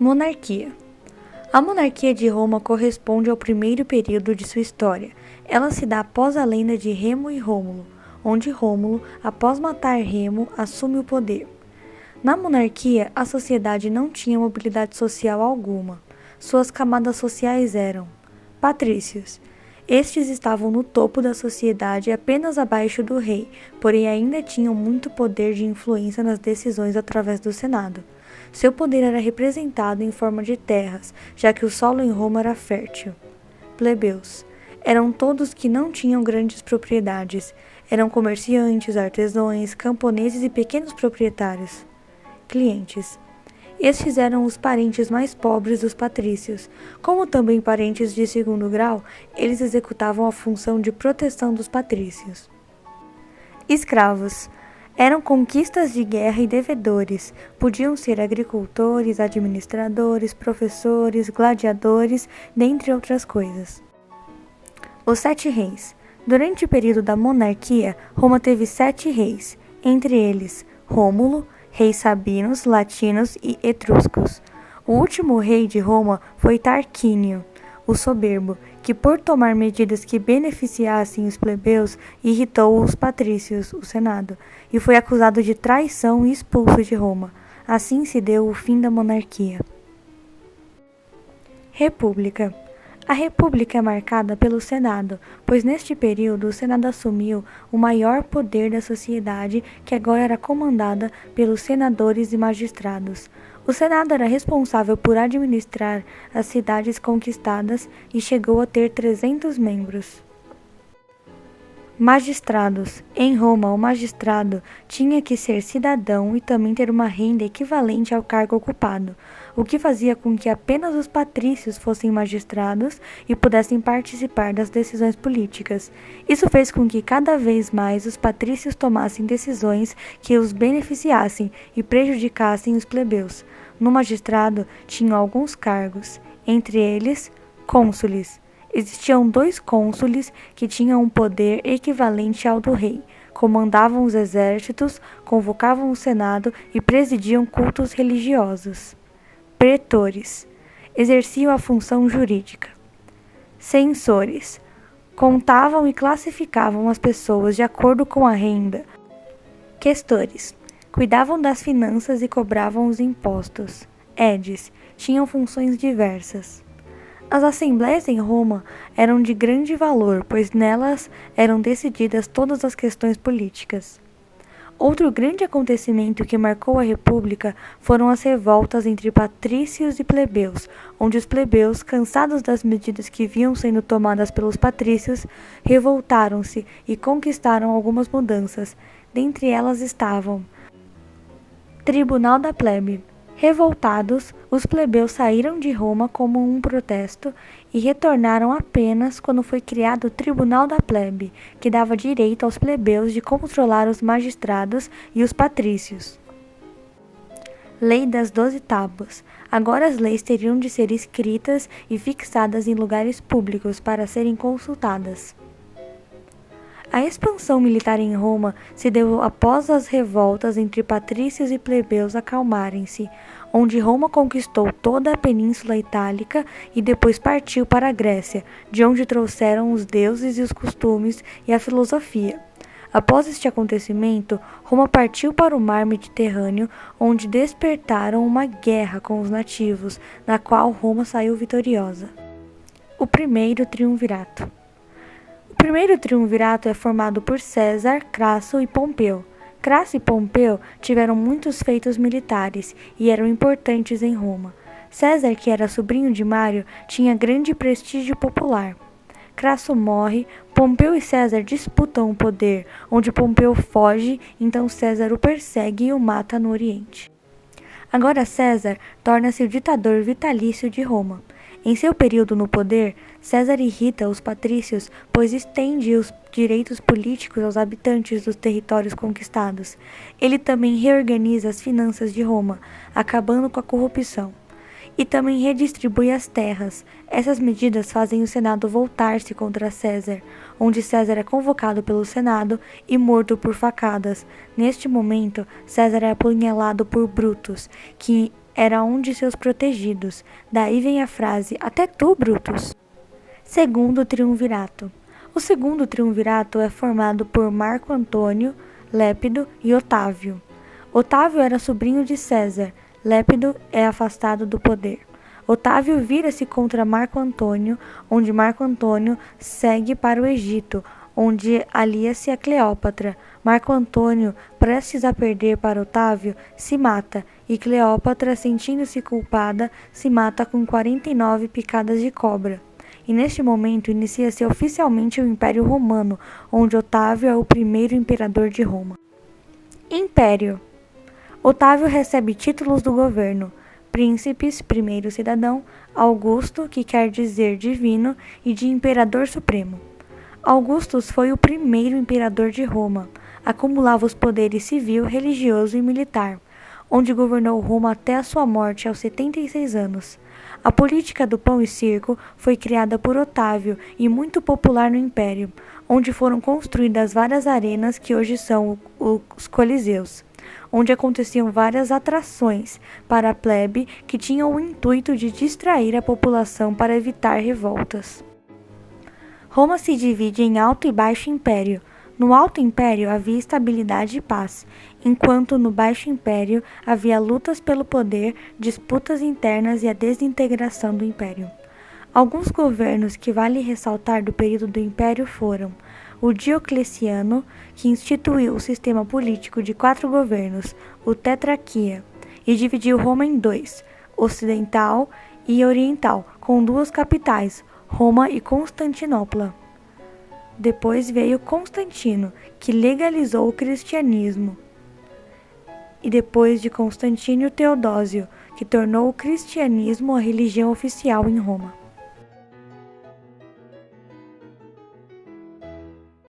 Monarquia. A monarquia de Roma corresponde ao primeiro período de sua história. Ela se dá após a lenda de Remo e Rômulo, onde Rômulo, após matar Remo, assume o poder. Na monarquia, a sociedade não tinha mobilidade social alguma. Suas camadas sociais eram patrícios. Estes estavam no topo da sociedade apenas abaixo do rei, porém ainda tinham muito poder de influência nas decisões através do Senado. Seu poder era representado em forma de terras, já que o solo em Roma era fértil. Plebeus. Eram todos que não tinham grandes propriedades. Eram comerciantes, artesãos, camponeses e pequenos proprietários. Clientes. Estes eram os parentes mais pobres dos patrícios. Como também parentes de segundo grau, eles executavam a função de proteção dos patrícios. Escravos. Eram conquistas de guerra e devedores. Podiam ser agricultores, administradores, professores, gladiadores, dentre outras coisas. Os 7 reis. Durante o período da monarquia, Roma teve 7 reis, entre eles Rômulo, reis sabinos, latinos e etruscos. O último rei de Roma foi Tarquínio, o soberbo, que por tomar medidas que beneficiassem os plebeus, irritou os patrícios, o Senado, e foi acusado de traição e expulso de Roma. Assim se deu o fim da monarquia. República. A República é marcada pelo Senado, pois neste período o Senado assumiu o maior poder da sociedade, que agora era comandada pelos senadores e magistrados. O Senado era responsável por administrar as cidades conquistadas e chegou a ter 300 membros. Magistrados. Em Roma, o magistrado tinha que ser cidadão e também ter uma renda equivalente ao cargo ocupado, o que fazia com que apenas os patrícios fossem magistrados e pudessem participar das decisões políticas. Isso fez com que cada vez mais os patrícios tomassem decisões que os beneficiassem e prejudicassem os plebeus. No magistrado tinham alguns cargos, entre eles, cônsules. Existiam 2 cônsules que tinham um poder equivalente ao do rei, comandavam os exércitos, convocavam o Senado e presidiam cultos religiosos. Pretores. Exerciam a função jurídica. Censores. Contavam e classificavam as pessoas de acordo com a renda. Questores. Cuidavam das finanças e cobravam os impostos. Edes. Tinham funções diversas. As assembleias em Roma eram de grande valor, pois nelas eram decididas todas as questões políticas. Outro grande acontecimento que marcou a República foram as revoltas entre patrícios e plebeus, onde os plebeus, cansados das medidas que vinham sendo tomadas pelos patrícios, revoltaram-se e conquistaram algumas mudanças. Dentre elas estavam Tribunal da Plebe. Revoltados, os plebeus saíram de Roma como um protesto e retornaram apenas quando foi criado o Tribunal da Plebe, que dava direito aos plebeus de controlar os magistrados e os patrícios. Lei das 12 Tábuas. Agora as leis teriam de ser escritas e fixadas em lugares públicos para serem consultadas. A expansão militar em Roma se deu após as revoltas entre patrícios e plebeus acalmarem-se, onde Roma conquistou toda a Península Itálica e depois partiu para a Grécia, de onde trouxeram os deuses e os costumes e a filosofia. Após este acontecimento, Roma partiu para o mar Mediterrâneo, onde despertaram uma guerra com os nativos, na qual Roma saiu vitoriosa. O primeiro triunvirato. O primeiro triunvirato é formado por César, Crasso e Pompeu. Crasso e Pompeu tiveram muitos feitos militares e eram importantes em Roma. César, que era sobrinho de Mário, tinha grande prestígio popular. Crasso morre, Pompeu e César disputam o poder, onde Pompeu foge, então César o persegue e o mata no Oriente. Agora César torna-se o ditador vitalício de Roma. Em seu período no poder, César irrita os patrícios, pois estende os direitos políticos aos habitantes dos territórios conquistados. Ele também reorganiza as finanças de Roma, acabando com a corrupção. E também redistribui as terras. Essas medidas fazem o Senado voltar-se contra César, onde César é convocado pelo Senado e morto por facadas. Neste momento, César é apunhalado por Brutus, que era um de seus protegidos. Daí vem a frase: até tu, Brutus. Segundo triunvirato. O segundo triunvirato é formado por Marco Antônio, Lépido e Otávio. Otávio era sobrinho de César. Lépido é afastado do poder. Otávio vira-se contra Marco Antônio, onde Marco Antônio segue para o Egito, onde alia-se a Cleópatra. Marco Antônio, prestes a perder para Otávio, se mata, e Cleópatra, sentindo-se culpada, se mata com 49 picadas de cobra. E neste momento inicia-se oficialmente o Império Romano, onde Otávio é o primeiro imperador de Roma. Império. Otávio recebe títulos do governo: príncipes, primeiro cidadão, Augusto, que quer dizer divino, e de imperador supremo. Augustus foi o primeiro imperador de Roma. Acumulava os poderes civil, religioso e militar, onde governou Roma até a sua morte aos 76 anos. A política do pão e circo foi criada por Otávio e muito popular no Império, onde foram construídas várias arenas que hoje são os Coliseus, onde aconteciam várias atrações para a plebe que tinham o intuito de distrair a população para evitar revoltas. Roma se divide em Alto e Baixo Império. No Alto Império havia estabilidade e paz, enquanto no Baixo Império havia lutas pelo poder, disputas internas e a desintegração do Império. Alguns governos que vale ressaltar do período do Império foram o Diocleciano, que instituiu o sistema político de 4 governos, o Tetrarquia, e dividiu Roma em 2, ocidental e oriental, com 2 capitais, Roma e Constantinopla. Depois veio Constantino, que legalizou o cristianismo. E depois de Constantino, Teodósio, que tornou o cristianismo a religião oficial em Roma.